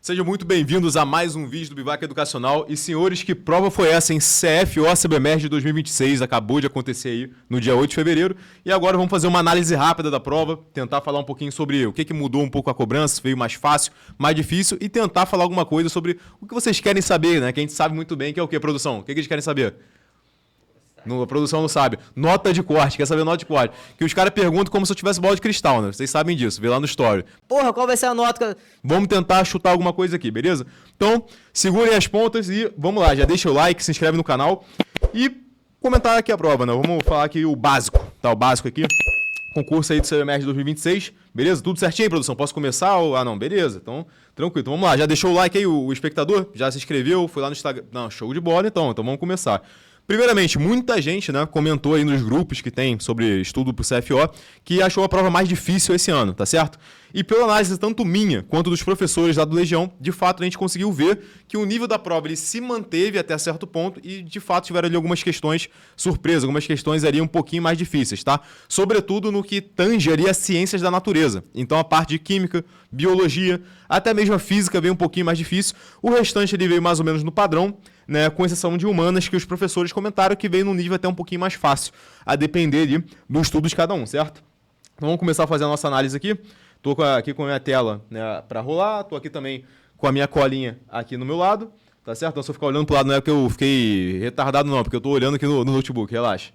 Sejam muito bem-vindos a mais um vídeo do Bivac Educacional. E senhores, que prova foi essa em CFO CBMERG de 2026? Acabou de acontecer aí no dia 8 de fevereiro. E agora vamos fazer uma análise rápida da prova, tentar falar um pouquinho sobre o que mudou um pouco a cobrança, se veio mais fácil, mais difícil, e tentar falar alguma coisa sobre o que vocês querem saber, né? Que a gente sabe muito bem que é o quê, produção? O que eles querem saber? A produção não sabe. Nota de corte, quer saber nota de corte. Que os caras perguntam como se eu tivesse bola de cristal, né? Vocês sabem disso, vê lá no story. Porra, qual vai ser a nota? Vamos tentar chutar alguma coisa aqui, beleza? Então, segurem as pontas e vamos lá. Já deixa o like, se inscreve no canal e comentar aqui a prova, né? Vamos falar aqui o básico, tá? O básico aqui. Concurso aí do CBMERG de 2026, beleza? Tudo certinho, produção? Posso começar? Ah, não, beleza. Então, tranquilo. Então, vamos lá. Já deixou o like aí, o espectador? Já se inscreveu? Foi lá no Instagram? Não, show de bola então. Então, vamos começar. Primeiramente, muita gente, né, comentou aí nos grupos que tem sobre estudo pro CFO que achou a prova mais difícil esse ano, tá certo? E pela análise tanto minha quanto dos professores lá do Legião, de fato a gente conseguiu ver que o nível da prova ele se manteve até certo ponto e de fato tiveram ali algumas questões surpresas, algumas questões ali um pouquinho mais difíceis, tá? Sobretudo no que tange ali as ciências da natureza. Então a parte de química, biologia, até mesmo a física veio um pouquinho mais difícil. O restante ali veio mais ou menos no padrão, né, com exceção de humanas, que os professores comentaram que veio num nível até um pouquinho mais fácil, a depender ali do estudo de cada um, certo? Então vamos começar a fazer a nossa análise aqui. Estou aqui com a minha tela, né, para rolar, estou aqui também com a minha colinha aqui no meu lado, tá certo? Então se eu ficar olhando para o lado não é porque eu fiquei retardado não, porque eu estou olhando aqui no notebook, relaxa.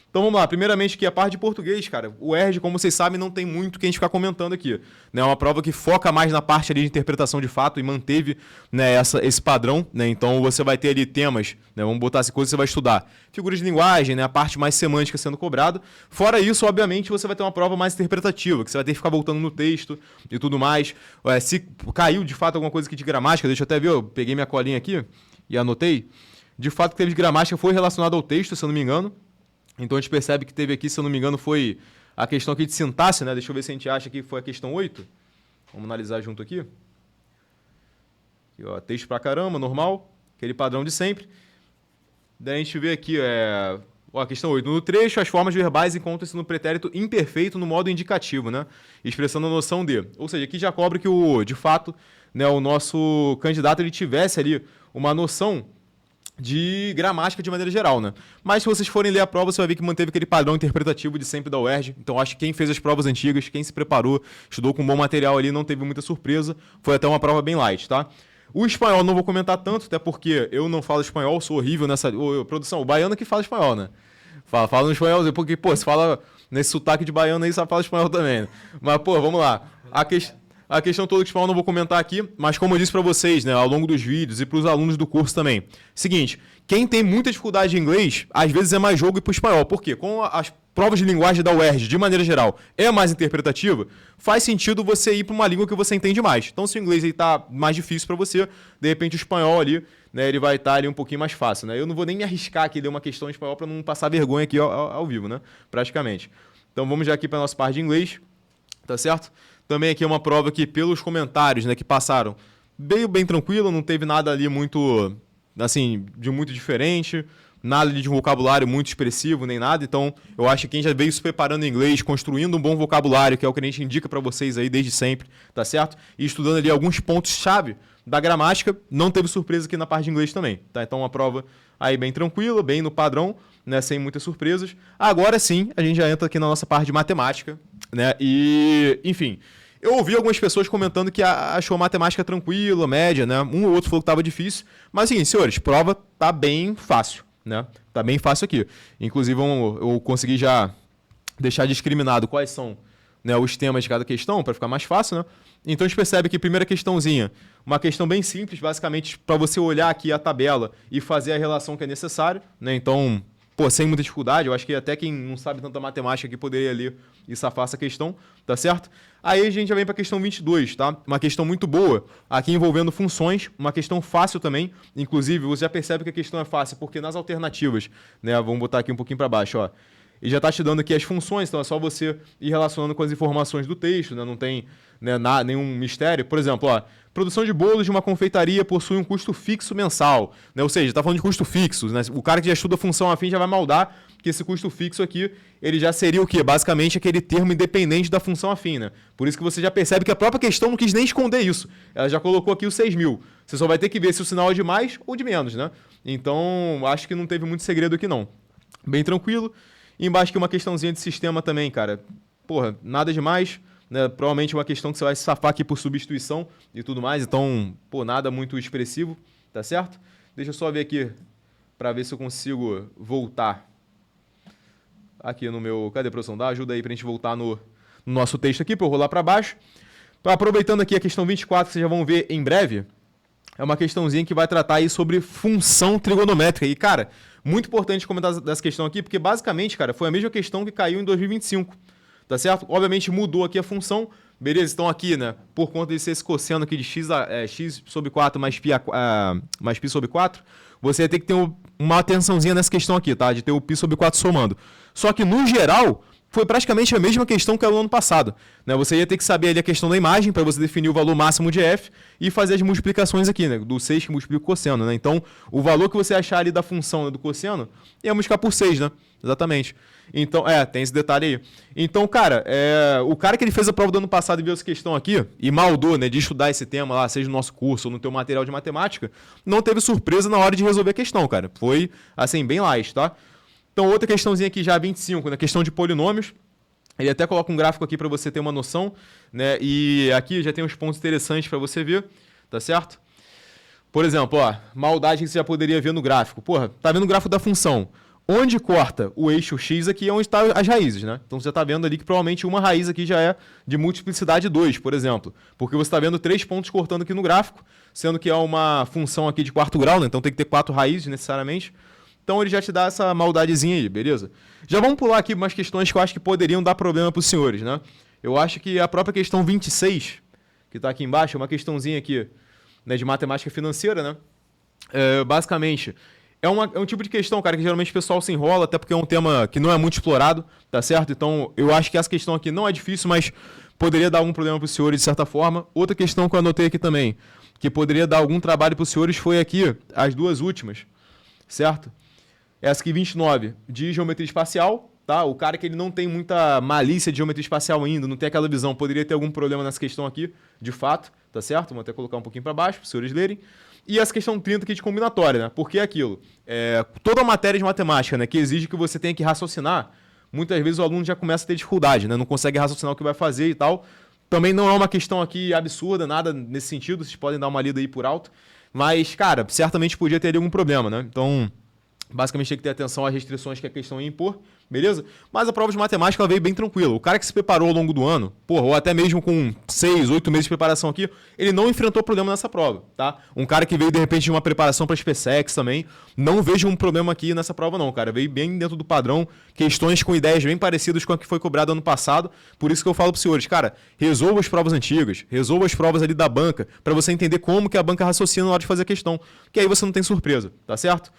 Então vamos lá, primeiramente aqui a parte de português, cara, o ERJ, como vocês sabem, não tem muito que a gente ficar comentando aqui, né, é uma prova que foca mais na parte ali de interpretação de fato e manteve, né, esse padrão, né, então você vai ter ali temas, né, vamos botar assim, coisas que você vai estudar, figuras de linguagem, né, a parte mais semântica sendo cobrado, fora isso, obviamente, você vai ter uma prova mais interpretativa, que você vai ter que ficar voltando no texto e tudo mais, se caiu de fato alguma coisa aqui de gramática, deixa eu até ver, eu peguei minha colinha aqui e anotei, de fato que teve de gramática foi relacionado ao texto, se eu não me engano. Então a gente percebe que teve aqui, se eu não me engano, foi a questão aqui de sintaxe, né? Deixa eu ver se a gente acha que foi a questão 8. Vamos analisar junto aqui. Aqui, ó, texto pra caramba, normal, aquele padrão de sempre. Daí a gente vê aqui, a questão 8. No trecho, as formas verbais encontram-se no pretérito imperfeito no modo indicativo, né? Expressando a noção de. Ou seja, aqui já cobra que, de fato, né, o nosso candidato ele tivesse ali uma noção de gramática de maneira geral, né? Mas se vocês forem ler a prova, você vai ver que manteve aquele padrão interpretativo de sempre da UERJ. Então acho que quem fez as provas antigas, quem se preparou, estudou com bom material ali, não teve muita surpresa. Foi até uma prova bem light, tá? O espanhol não vou comentar tanto, até porque eu não falo espanhol, sou horrível nessa... produção, o baiano que fala espanhol, né? Fala no espanhol, porque, pô, se fala nesse sotaque de baiano aí, só fala espanhol também, né? Mas, pô, vamos lá. A questão toda que eu não vou comentar aqui, mas como eu disse para vocês, né, ao longo dos vídeos e para os alunos do curso também. Seguinte, quem tem muita dificuldade em inglês, às vezes é mais jogo ir para o espanhol. Por quê? Com as provas de linguagem da UERJ, de maneira geral, é mais interpretativa, faz sentido você ir para uma língua que você entende mais. Então, se o inglês está mais difícil para você, de repente o espanhol ali, né, ele vai estar ali um pouquinho mais fácil. Né? Eu não vou nem me arriscar aqui ler uma questão em espanhol para não passar vergonha aqui ao vivo, né? Praticamente. Então, vamos já aqui para a nossa parte de inglês, tá certo? Também aqui é uma prova que, pelos comentários, né, que passaram, veio bem tranquilo, não teve nada ali muito, assim, de muito diferente, nada de um vocabulário muito expressivo, nem nada. Então, eu acho que quem já veio se preparando em inglês, construindo um bom vocabulário, que é o que a gente indica para vocês aí desde sempre, tá certo? E estudando ali alguns pontos-chave da gramática, não teve surpresa aqui na parte de inglês também, tá? Então, uma prova aí bem tranquila, bem no padrão, né, sem muitas surpresas. Agora sim, a gente já entra aqui na nossa parte de matemática, né? E, enfim, eu ouvi algumas pessoas comentando que achou a matemática tranquila, média, né? Um ou outro falou que estava difícil. Mas, assim, senhores, prova tá bem fácil, né? Tá bem fácil aqui. Inclusive, eu consegui já deixar discriminado quais são, né, os temas de cada questão, para ficar mais fácil, né? Então, a gente percebe que, primeira questãozinha, uma questão bem simples, basicamente, para você olhar aqui a tabela e fazer a relação que é necessário, né? Então, pô, sem muita dificuldade, eu acho que até quem não sabe tanta matemática aqui poderia ler e safar essa questão, tá certo? Aí a gente já vem para a questão 22, tá? Uma questão muito boa, aqui envolvendo funções, uma questão fácil também, inclusive você já percebe que a questão é fácil, porque nas alternativas, né, vamos botar aqui um pouquinho para baixo, ó, e já está te dando aqui as funções, então é só você ir relacionando com as informações do texto, né? Não tem, né, nenhum mistério. Por exemplo, ó, produção de bolos de uma confeitaria possui um custo fixo mensal, né? Ou seja, está falando de custo fixo, né? O cara que já estuda função afim já vai maldar que esse custo fixo aqui, ele já seria o quê? Basicamente aquele termo independente da função afim, né? Por isso que você já percebe que a própria questão não quis nem esconder isso. Ela já colocou aqui os 6 mil. Você só vai ter que ver se o sinal é de mais ou de menos, né? Então, acho que não teve muito segredo aqui não. Bem tranquilo. E embaixo aqui uma questãozinha de sistema também, cara. Porra, nada demais, né? Provavelmente uma questão que você vai se safar aqui por substituição e tudo mais. Então, pô, nada muito expressivo, tá certo? Deixa eu só ver aqui para ver se eu consigo voltar aqui no meu... Cadê a produção? Dá ajuda aí pra gente voltar no nosso texto aqui, para eu rolar para baixo. Aproveitando aqui a questão 24, que vocês já vão ver em breve, é uma questãozinha que vai tratar aí sobre função trigonométrica. E, cara, muito importante comentar dessa questão aqui, porque basicamente, cara, foi a mesma questão que caiu em 2025, tá certo? Obviamente mudou aqui a função, beleza? Então aqui, né, por conta de ser esse cosseno aqui de x sobre 4 mais π sobre 4, você vai ter que ter uma atençãozinha nessa questão aqui, tá? De ter o π sobre 4 somando. Só que, no geral, foi praticamente a mesma questão que era no ano passado, né? Você ia ter que saber ali a questão da imagem para você definir o valor máximo de f e fazer as multiplicações aqui, né? Do 6 que multiplica o cosseno, né? Então, o valor que você achar ali da função, né, do cosseno, ia multiplicar por 6, né? Exatamente. Então, tem esse detalhe aí. Então, cara, o cara que ele fez a prova do ano passado e viu essa questão aqui, e maldou, né, de estudar esse tema lá, seja no nosso curso ou no teu material de matemática, não teve surpresa na hora de resolver a questão, cara. Foi, assim, bem light, tá? Então, outra questãozinha aqui já 25, na questão de polinômios. Ele até coloca um gráfico aqui para você ter uma noção, né? E aqui já tem uns pontos interessantes para você ver, tá certo? Por exemplo, ó, maldade que você já poderia ver no gráfico. Porra, tá vendo o gráfico da função? Onde corta o eixo x aqui é onde estão as raízes, né? Então você está vendo ali que provavelmente uma raiz aqui já é de multiplicidade 2, por exemplo. Porque você está vendo 3 pontos cortando aqui no gráfico, sendo que é uma função aqui de quarto grau, né? Então tem que ter 4 raízes necessariamente. Então ele já te dá essa maldadezinha aí, beleza? Já vamos pular aqui umas questões que eu acho que poderiam dar problema para os senhores, né? Eu acho que a própria questão 26, que está aqui embaixo, é uma questãozinha aqui, né, de matemática financeira, né? Basicamente, é um tipo de questão, cara, que geralmente o pessoal se enrola, até porque é um tema que não é muito explorado, tá certo? Então eu acho que essa questão aqui não é difícil, mas poderia dar algum problema para os senhores de certa forma. Outra questão que eu anotei aqui também, que poderia dar algum trabalho para os senhores, foi aqui, as duas últimas, certo? Essa aqui, 29, de geometria espacial, tá? O cara que ele não tem muita malícia de geometria espacial ainda, não tem aquela visão, poderia ter algum problema nessa questão aqui, de fato, tá certo? Vou até colocar um pouquinho para baixo, para os senhores lerem. E essa questão 30 aqui de combinatória, né? Porque é aquilo, toda matéria de matemática, né, que exige que você tenha que raciocinar, muitas vezes o aluno já começa a ter dificuldade, né? Não consegue raciocinar o que vai fazer e tal. Também não é uma questão aqui absurda, nada nesse sentido, vocês podem dar uma lida aí por alto. Mas, cara, certamente podia ter algum problema, né? Então, basicamente tem que ter atenção às restrições que a questão ia impor, beleza? Mas a prova de matemática ela veio bem tranquila. O cara que se preparou ao longo do ano, porra, ou até mesmo com 6, 8 meses de preparação aqui, ele não enfrentou problema nessa prova, tá? Um cara que veio de repente de uma preparação para SpaceX também, não vejo um problema aqui nessa prova não, cara. Veio bem dentro do padrão, questões com ideias bem parecidas com a que foi cobrada ano passado. Por isso que eu falo para os senhores, cara, resolva as provas antigas, resolva as provas ali da banca, para você entender como que a banca raciocina na hora de fazer a questão, que aí você não tem surpresa, tá certo?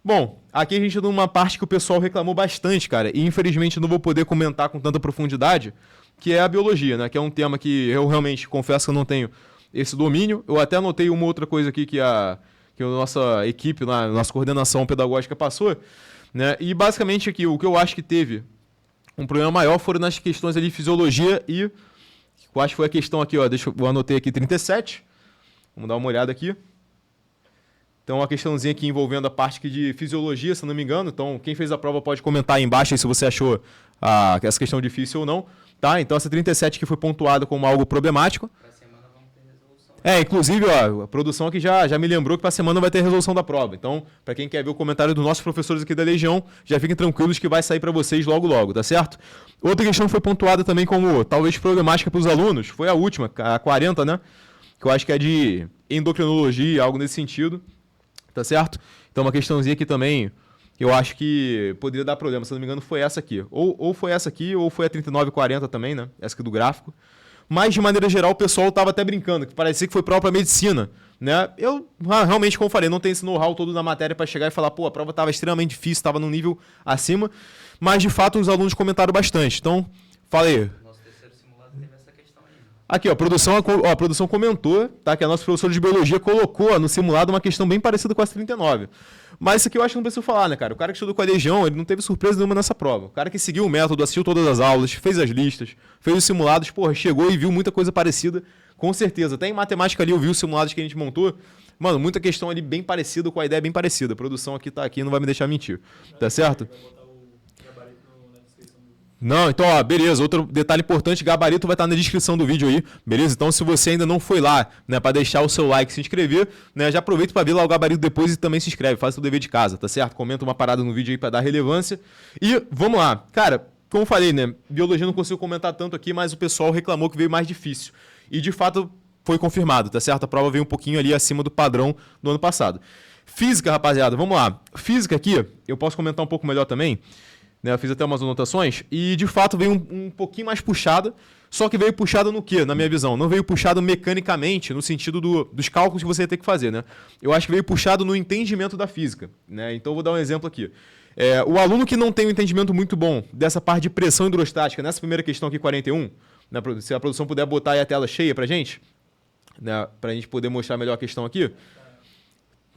Bom, aqui a gente está numa parte que o pessoal reclamou bastante, cara, e infelizmente não vou poder comentar com tanta profundidade, que é a biologia, né? Que é um tema que eu realmente confesso que eu não tenho esse domínio. Eu até anotei uma outra coisa aqui que a nossa equipe, a nossa coordenação pedagógica passou, né? E basicamente aqui, o que eu acho que teve um problema maior foram nas questões ali de fisiologia e eu acho que foi a questão aqui, ó, eu anotei aqui 37, vamos dar uma olhada aqui. Então, uma questãozinha aqui envolvendo a parte aqui de fisiologia, se não me engano. Então, quem fez a prova pode comentar aí embaixo aí se você achou essa questão difícil ou não. Tá? Então, essa 37 aqui foi pontuada como algo problemático. Para a semana vamos ter resolução. Inclusive, ó, a produção aqui já me lembrou que para a semana vai ter resolução da prova. Então, para quem quer ver o comentário dos nossos professores aqui da Legião, já fiquem tranquilos que vai sair para vocês logo logo, tá certo? Outra questão foi pontuada também como talvez problemática para os alunos. Foi a última, a 40, né? Que eu acho que é de endocrinologia, algo nesse sentido. Tá certo? Então uma questãozinha aqui também, eu acho que poderia dar problema, se não me engano foi essa aqui. Ou foi essa aqui, ou foi a 3940 também, né? Essa aqui do gráfico. Mas de maneira geral o pessoal tava até brincando, que parecia que foi prova para medicina, né? Eu realmente, como eu falei, não tenho esse know-how todo na matéria para chegar e falar, pô, a prova tava extremamente difícil, tava num nível acima. Mas de fato os alunos comentaram bastante. Então, fala aí. Nosso terceiro simulado teve essa questão aí. Aqui, ó, a produção comentou, tá? Que a nossa professora de biologia colocou ó, no simulado uma questão bem parecida com a 39. Mas isso aqui eu acho que não preciso falar, né, cara? O cara que estudou com a Legião, ele não teve surpresa nenhuma nessa prova. O cara que seguiu o método, assistiu todas as aulas, fez as listas, fez os simulados, porra, chegou e viu muita coisa parecida, com certeza. Até em matemática ali eu vi os simulados que a gente montou. Mano, muita questão ali bem parecida, com a ideia bem parecida. A produção aqui tá aqui, não vai me deixar mentir. Tá certo? Não, então, ó, beleza. Outro detalhe importante, gabarito vai estar na descrição do vídeo aí, beleza? Então, se você ainda não foi lá, né, para deixar o seu like e se inscrever, né, já aproveita para ver lá o gabarito depois e também se inscreve, faz o dever de casa, tá certo? Comenta uma parada no vídeo aí para dar relevância. E vamos lá. Cara, como eu falei, né, biologia não consigo comentar tanto aqui, mas o pessoal reclamou que veio mais difícil. E de fato foi confirmado, tá certo? A prova veio um pouquinho ali acima do padrão do ano passado. Física, rapaziada, vamos lá. Física aqui, eu posso comentar um pouco melhor também. Né, eu fiz até umas anotações e de fato veio um pouquinho mais puxada, só que veio puxada no quê? Na minha visão, não veio puxado mecanicamente, no sentido dos cálculos que você ia ter que fazer, né? Eu acho que veio puxado no entendimento da física, né? Então eu vou dar um exemplo aqui. O aluno que não tem um entendimento muito bom dessa parte de pressão hidrostática, nessa primeira questão aqui, 41, né, se a produção puder botar aí a tela cheia pra gente, né, pra gente poder mostrar melhor a questão aqui.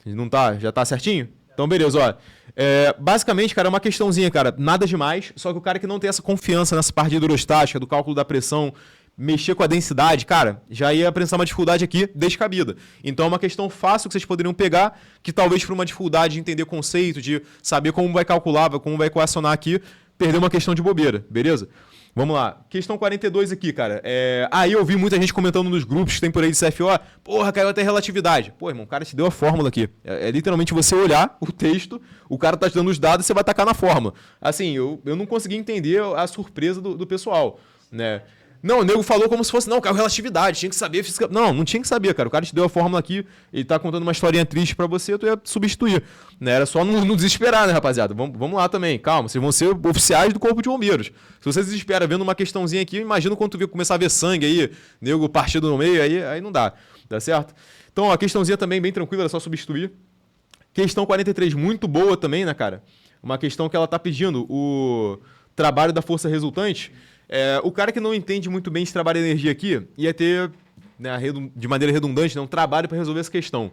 Não tá? Já tá certinho? Então, beleza, ó. Basicamente, cara, é uma questãozinha, cara, nada demais, só que o cara que não tem essa confiança nessa parte hidrostática, do cálculo da pressão, mexer com a densidade, cara, já ia apresentar uma dificuldade aqui descabida. Então é uma questão fácil que vocês poderiam pegar, que talvez por uma dificuldade de entender conceito, de saber como vai calcular, como vai equacionar aqui, perder uma questão de bobeira, beleza? Vamos lá. Questão 42 aqui, cara. Aí eu vi muita gente comentando nos grupos que tem por aí de CFO, porra, caiu até relatividade. Pô, irmão, o cara te deu a fórmula aqui. É literalmente você olhar o texto, o cara tá te dando os dados e você vai tacar na fórmula. Assim, eu não consegui entender a surpresa do pessoal, né? Não, o nego falou como se fosse, não, caiu relatividade, tinha que saber física. Não tinha que saber, cara. O cara te deu a fórmula aqui, ele tá contando uma historinha triste pra você, tu ia substituir. Né? Era só não desesperar, né, rapaziada? Vamos lá também, calma, vocês vão ser oficiais do corpo de bombeiros. Se você desespera vendo uma questãozinha aqui, imagina quando tu começar a ver sangue aí, nego partido no meio, aí não dá, tá certo? Então, ó, a questãozinha também bem tranquila, era só substituir. Questão 43, muito boa também, né, cara? Uma questão que ela tá pedindo, o trabalho da força resultante. O cara que não entende muito bem esse trabalho de energia aqui ia ter, né, de maneira redundante, né, um trabalho para resolver essa questão.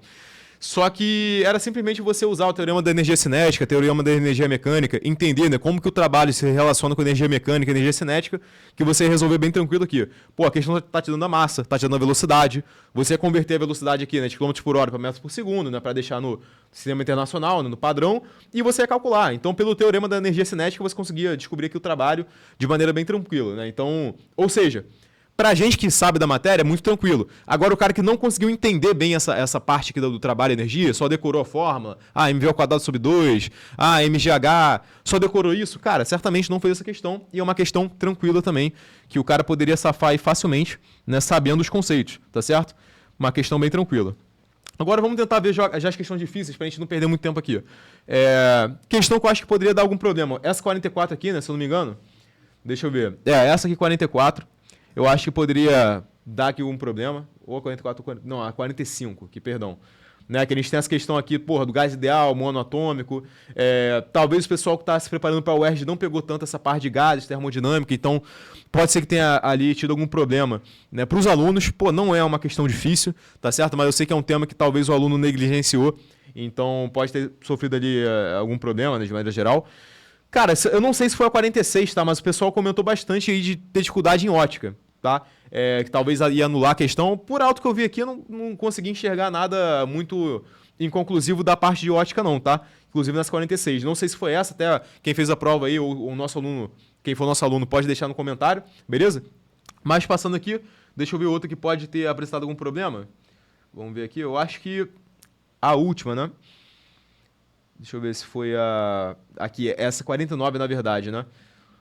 Só que era simplesmente você usar o teorema da energia cinética, o teorema da energia mecânica, entender, né, como que o trabalho se relaciona com a energia mecânica e energia cinética, que você ia resolver bem tranquilo aqui. Pô, a questão tá te dando a massa, tá te dando a velocidade, você ia converter a velocidade aqui, né, de km por hora para metros por segundo, né, para deixar no sistema internacional, né, no padrão, e você ia calcular. Então, pelo teorema da energia cinética, você conseguia descobrir aqui o trabalho de maneira bem tranquila, né? Então, ou seja, pra gente que sabe da matéria, é muito tranquilo. Agora, o cara que não conseguiu entender bem essa parte aqui do trabalho e energia, só decorou a fórmula, mv ao quadrado sobre 2, mgh, só decorou isso, cara, certamente não fez essa questão, e é uma questão tranquila também, que o cara poderia safar aí facilmente, né, sabendo os conceitos, tá certo? Uma questão bem tranquila. Agora vamos tentar ver já as questões difíceis, pra gente não perder muito tempo aqui. Questão que eu acho que poderia dar algum problema. Essa 44 aqui, né, se eu não me engano, deixa eu ver. Essa aqui 44... eu acho que poderia dar aqui um problema. Ou a 44, não, a 45, que perdão. Né, que a gente tem essa questão aqui, porra, do gás ideal, monoatômico. Talvez o pessoal que está se preparando para a UERJ não pegou tanto essa parte de gases, termodinâmica, então pode ser que tenha ali tido algum problema. Né? Para os alunos, pô, não é uma questão difícil, tá certo? Mas eu sei que é um tema que talvez o aluno negligenciou, então pode ter sofrido ali algum problema, né, de maneira geral. Cara, eu não sei se foi a 46, tá? Mas o pessoal comentou bastante aí de ter dificuldade em ótica, tá? Que talvez ia anular a questão. Por alto que eu vi aqui, eu não consegui enxergar nada muito inconclusivo da parte de ótica, não, tá? Inclusive nas 46. Não sei se foi essa, até quem fez a prova aí, ou o nosso aluno, quem for nosso aluno, pode deixar no comentário, beleza? Mas passando aqui, deixa eu ver outra que pode ter apresentado algum problema. Vamos ver aqui, eu acho que a última, né? Deixa eu ver se foi aqui, essa 49 na verdade, né?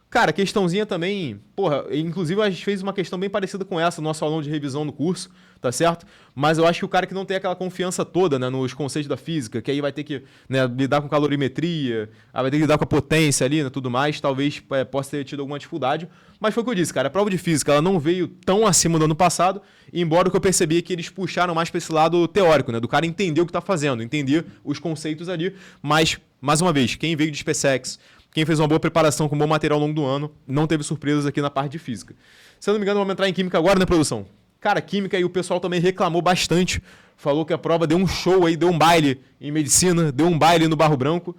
Cara, questãozinha também, porra, inclusive a gente fez uma questão bem parecida com essa, nosso aulão de revisão no curso, tá certo? Mas eu acho que o cara que não tem aquela confiança toda, né, nos conceitos da física, que aí vai ter que, né, lidar com calorimetria, vai ter que lidar com a potência ali, né, tudo mais, talvez possa ter tido alguma dificuldade. Mas foi o que eu disse, cara, a prova de física, ela não veio tão acima do ano passado, embora o que eu percebi é que eles puxaram mais para esse lado teórico, né, do cara entender o que tá fazendo, entender os conceitos ali, mas, mais uma vez, quem veio de SpaceX, quem fez uma boa preparação com bom material ao longo do ano, não teve surpresas aqui na parte de física. Se eu não me engano, vamos entrar em química agora, né, produção? Cara, química aí o pessoal também reclamou bastante. Falou que a prova deu um show aí, deu um baile em medicina, deu um baile no Barro Branco.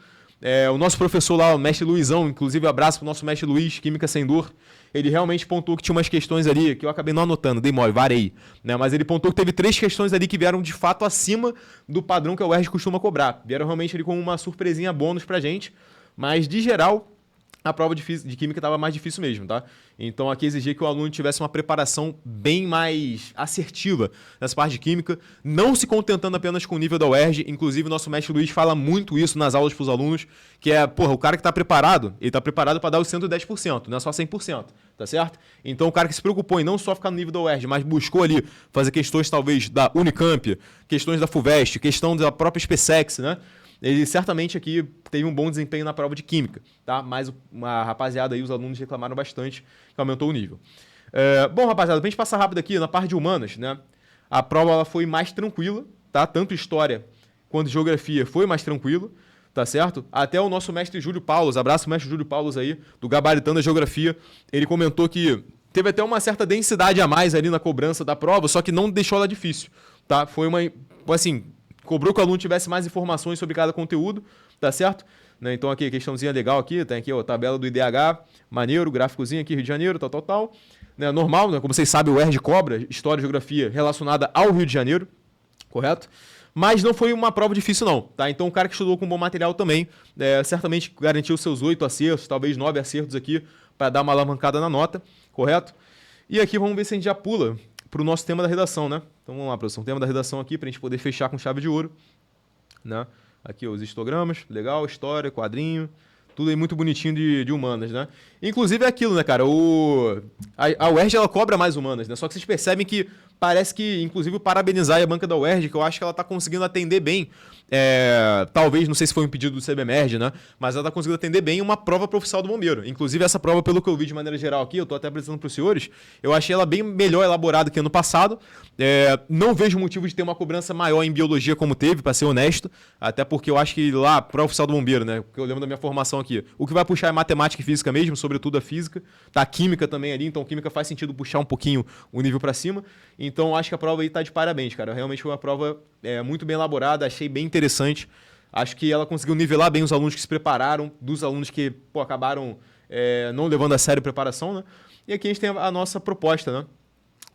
O nosso professor lá, o mestre Luizão, inclusive abraço pro nosso mestre Luiz, Química Sem Dor, ele realmente pontuou que tinha umas questões ali, que eu acabei não anotando, dei mole, varei, né? Mas ele pontuou que teve 3 questões ali que vieram de fato acima do padrão que a UERJ costuma cobrar. Vieram realmente ali com uma surpresinha bônus pra gente, mas de geral a prova de química estava mais difícil mesmo, tá? Então aqui exigia que o aluno tivesse uma preparação bem mais assertiva nessa parte de química, não se contentando apenas com o nível da UERJ. Inclusive o nosso mestre Luiz fala muito isso nas aulas para os alunos, que é, o cara que está preparado, ele está preparado para dar os 110%, não é só 100%, tá certo? Então o cara que se preocupou em não só ficar no nível da UERJ, mas buscou ali fazer questões talvez da Unicamp, questões da FUVEST, questão da própria SpaceX, né? Ele certamente aqui teve um bom desempenho na prova de química, tá? Mas a rapaziada aí, os alunos reclamaram bastante que aumentou o nível. Bom, rapaziada, pra gente passar rápido aqui na parte de humanas, né? A prova ela foi mais tranquila, tá? Tanto história quanto geografia foi mais tranquilo, tá certo? Até o nosso mestre Júlio Paulos, abraço mestre Júlio Paulos aí, do Gabaritando a Geografia, ele comentou que teve até uma certa densidade a mais ali na cobrança da prova, só que não deixou ela difícil, tá? Foi uma, assim, cobrou que o aluno tivesse mais informações sobre cada conteúdo, tá certo? Né? Então aqui, questãozinha legal aqui, tem aqui a tabela do IDH, maneiro, gráficozinho aqui, Rio de Janeiro, tal. Né? Normal, né? Como vocês sabem, o ERJ cobra História e Geografia relacionada ao Rio de Janeiro, correto? Mas não foi uma prova difícil não, tá? Então o cara que estudou com bom material também, certamente garantiu seus 8 acertos, talvez 9 acertos aqui, para dar uma alavancada na nota, correto? E aqui vamos ver se a gente já pula para o nosso tema da redação, né? Então vamos lá, produção. Tema da redação aqui para a gente poder fechar com chave de ouro, né? Aqui ó, os histogramas, legal, história, quadrinho, tudo aí muito bonitinho de humanas, né? Inclusive é aquilo, né, cara? A UERJ ela cobra mais humanas, né? Só que vocês percebem que parece que, inclusive, parabenizar a banca da UERJ, que eu acho que ela tá conseguindo atender bem. Talvez, não sei se foi um pedido do CBMERJ, né? Mas ela tá conseguindo atender bem uma prova profissional do bombeiro. Inclusive, essa prova, pelo que eu vi de maneira geral aqui, eu tô até apresentando pros senhores, eu achei ela bem melhor elaborada que ano passado. Não vejo motivo de ter uma cobrança maior em biologia como teve, pra ser honesto. Até porque eu acho que lá, prova oficial do bombeiro, né? Porque eu lembro da minha formação aqui. O que vai puxar é matemática e física mesmo, sobretudo a física. Tá, química também ali, então química faz sentido puxar um pouquinho o nível pra cima. Então, acho que a prova aí tá de parabéns, cara. Realmente foi uma prova muito bem elaborada, achei bem interessante. Acho que ela conseguiu nivelar bem os alunos que se prepararam, dos alunos que acabaram não levando a sério a preparação, né? E aqui a gente tem a nossa proposta, né?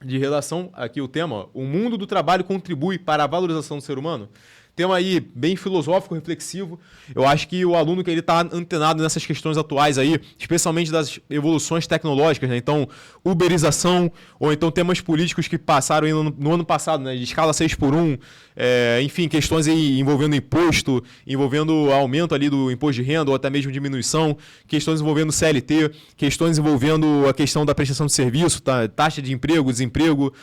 De relação, aqui o tema, ó, o mundo do trabalho contribui para a valorização do ser humano. Tema aí bem filosófico, reflexivo. Eu acho que o aluno que ele está antenado nessas questões atuais aí, especialmente das evoluções tecnológicas, né? Então, uberização, ou então temas políticos que passaram aí no ano passado, né? De escala 6x1, enfim, questões aí envolvendo imposto, envolvendo aumento ali do imposto de renda, ou até mesmo diminuição, questões envolvendo CLT, questões envolvendo a questão da prestação de serviço, tá? Taxa de emprego, desemprego,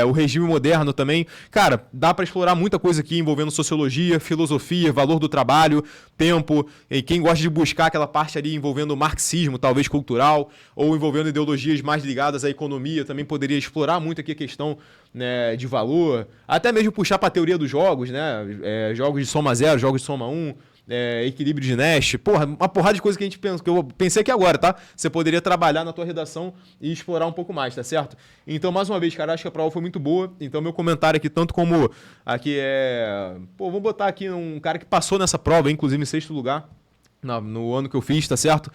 o regime moderno também. Cara, dá para explorar muita coisa aqui envolvendo sociologia, filosofia, valor do trabalho, tempo, e quem gosta de buscar aquela parte ali envolvendo marxismo, talvez cultural, ou envolvendo ideologias mais ligadas à economia, também poderia explorar muito aqui a questão, né, de valor, até mesmo puxar para a teoria dos jogos, né, jogos de soma 0, jogos de soma 1, equilíbrio de Nash, uma porrada de coisa que a gente pensa, que eu pensei aqui agora, tá? Você poderia trabalhar na tua redação e explorar um pouco mais, tá certo? Então, mais uma vez, cara, acho que a prova foi muito boa. Então, meu comentário aqui, tanto como aqui vou botar aqui um cara que passou nessa prova, inclusive em 6º lugar, no ano que eu fiz, tá certo?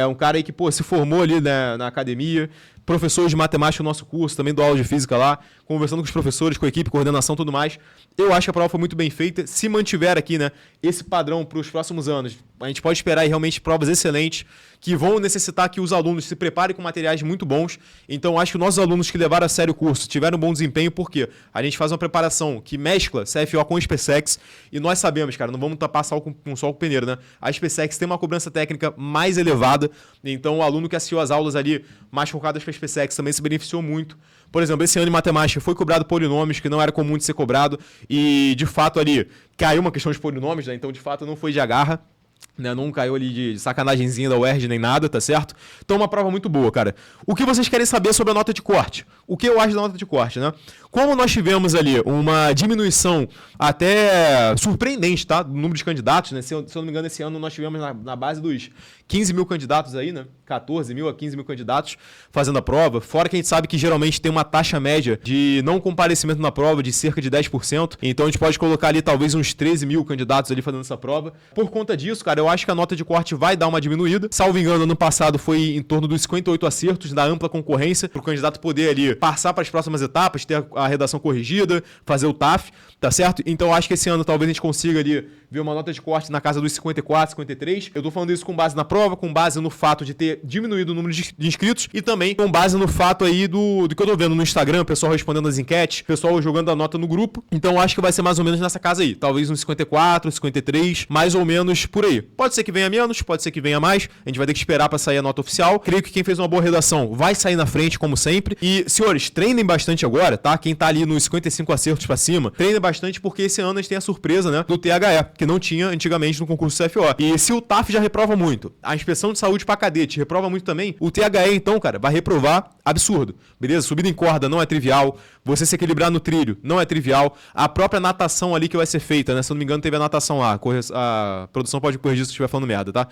Um cara aí que, se formou ali, né, na academia, professor de matemática no nosso curso, também dou aula de física lá, conversando com os professores, com a equipe, coordenação e tudo mais. Eu acho que a prova foi muito bem feita. Se mantiver aqui, né, esse padrão para os próximos anos, a gente pode esperar aí realmente provas excelentes, que vão necessitar que os alunos se preparem com materiais muito bons. Então, acho que os nossos alunos que levaram a sério o curso tiveram um bom desempenho, porque a gente faz uma preparação que mescla CFO com SpaceX, e nós sabemos, cara, não vamos tapar sol com sol com peneiro, né? A SpaceX tem uma cobrança técnica mais elevada, então o aluno que assistiu as aulas ali mais focadas para a SpaceX também se beneficiou muito. Por exemplo, esse ano em matemática foi cobrado polinômios, que não era comum de ser cobrado, e de fato ali caiu uma questão de polinômios, né? Então de fato não foi de agarra. né? Não caiu ali de sacanagemzinha da UERJ nem nada, tá certo? Então uma prova muito boa, cara. O que vocês querem saber sobre a nota de corte? O que eu acho da nota de corte, né? Como nós tivemos ali uma diminuição até surpreendente, tá? Do número de candidatos, né? Se eu não me engano, esse ano nós tivemos na base dos 15 mil candidatos aí, né? 14 mil a 15 mil candidatos fazendo a prova. Fora que a gente sabe que geralmente tem uma taxa média de não comparecimento na prova de cerca de 10%. Então a gente pode colocar ali talvez uns 13 mil candidatos ali fazendo essa prova. Por conta disso, cara, eu acho que a nota de corte vai dar uma diminuída. Salvo engano, ano passado foi em torno dos 58 acertos da ampla concorrência, para o candidato poder ali passar para as próximas etapas, ter a redação corrigida, fazer o TAF, tá certo? Então eu acho que esse ano talvez a gente consiga ali ver uma nota de corte na casa dos 54, 53. Eu tô falando isso com base na prova, com base no fato de ter diminuído o número de inscritos e também com base no fato aí do que eu tô vendo no Instagram, pessoal respondendo as enquetes, pessoal jogando a nota no grupo. Então eu acho que vai ser mais ou menos nessa casa aí. Talvez uns 54, 53, mais ou menos por aí. Pode ser que venha menos, pode ser que venha mais. A gente vai ter que esperar para sair a nota oficial. Creio que quem fez uma boa redação vai sair na frente, como sempre. E, senhores, treinem bastante agora, tá? Quem tá ali nos 55 acertos pra cima, treinem bastante porque esse ano a gente tem a surpresa, né, do THE, que não tinha antigamente no concurso CFO. E se o TAF já reprova muito, a inspeção de saúde pra cadete reprova muito também, o THE, então, cara, vai reprovar absurdo. Beleza? Subida em corda não é trivial. Você se equilibrar no trilho não é trivial. A própria natação ali que vai ser feita, né? Se eu não me engano, teve a natação lá. A produção pode corrigir se eu estiver falando merda, tá?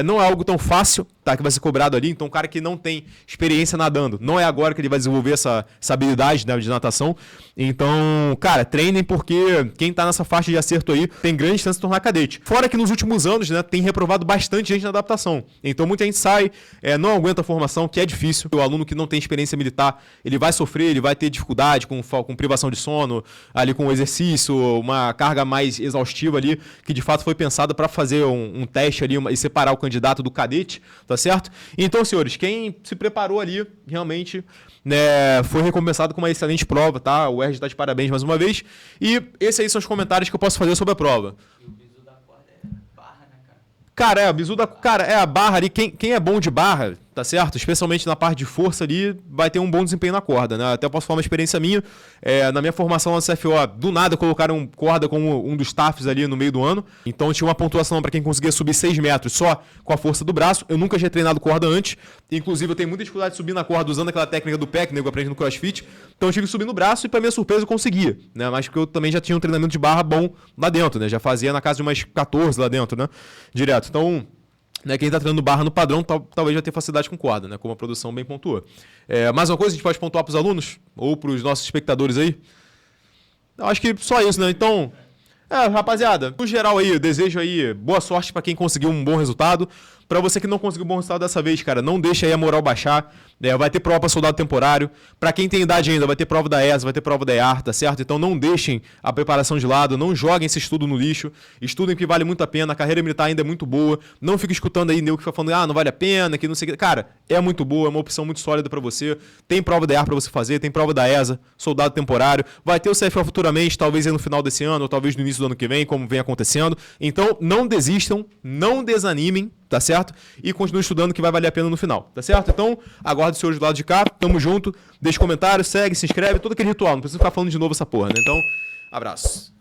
Não é algo tão fácil, tá? Que vai ser cobrado ali. Então, o cara que não tem experiência nadando, não é agora que ele vai desenvolver essa habilidade, né, de natação. Então, cara, treinem porque quem tá nessa faixa de acerto aí tem grande chance de tornar cadete. Fora que nos últimos anos, né, tem reprovado bastante gente na adaptação. Então, muita gente sai, não aguenta a formação, que é difícil. O aluno que não tem experiência militar, ele vai sofrer, ele vai ter dificuldade com privação de sono, ali com o exercício, uma carga mais exaustiva ali, que de fato foi pensada para fazer um teste ali e separar o candidato do cadete, tá certo? Então, senhores, quem se preparou ali, realmente, né, foi recompensado com uma excelente prova, tá? O UERJ tá de parabéns mais uma vez. E esses aí são os comentários que eu posso fazer sobre a prova. E o bizu da corda é barra, né, cara? Cara, o bizu da... Cara, é a barra ali. Quem é bom de barra, tá certo? Especialmente na parte de força ali, vai ter um bom desempenho na corda, né? Até posso falar uma experiência minha. Na minha formação na CFO, do nada colocaram corda como um dos TAFs ali no meio do ano. Então tinha uma pontuação para quem conseguia subir 6 metros só com a força do braço. Eu nunca tinha treinado corda antes. Inclusive, eu tenho muita dificuldade de subir na corda usando aquela técnica do pé, que nego aprende no CrossFit. Então eu tive que subir no braço e, para minha surpresa, eu conseguia, né? Mas porque eu também já tinha um treinamento de barra bom lá dentro, né? Já fazia na casa de umas 14 lá dentro, né? Direto. Então, né, quem está treinando barra no padrão talvez já tenha facilidade com corda, né? Como a produção bem pontua. Mais uma coisa, a gente pode pontuar para os alunos ou para os nossos espectadores aí? Eu acho que só isso, né? Então, rapaziada, no geral aí, eu desejo aí boa sorte para quem conseguiu um bom resultado. Para você que não conseguiu um bom resultado dessa vez, cara, não deixa aí a moral baixar. Vai ter prova para soldado temporário. Para quem tem idade ainda, vai ter prova da ESA, vai ter prova da EAR, tá certo? Então não deixem a preparação de lado, não joguem esse estudo no lixo. Estudem que vale muito a pena, a carreira militar ainda é muito boa. Não fique escutando aí nego que fica falando, não vale a pena, que não sei o que. Cara, é muito boa, é uma opção muito sólida para você. Tem prova da EAR para você fazer, tem prova da ESA, soldado temporário. Vai ter o CFO futuramente, talvez aí no final desse ano, ou talvez no início do ano que vem, como vem acontecendo. Então não desistam, não desanimem, tá certo? E continue estudando que vai valer a pena no final, tá certo? Então, aguardo os senhores do lado de cá, tamo junto, deixa comentário, segue, se inscreve, todo aquele ritual, não precisa ficar falando de novo essa porra, né? Então, abraço.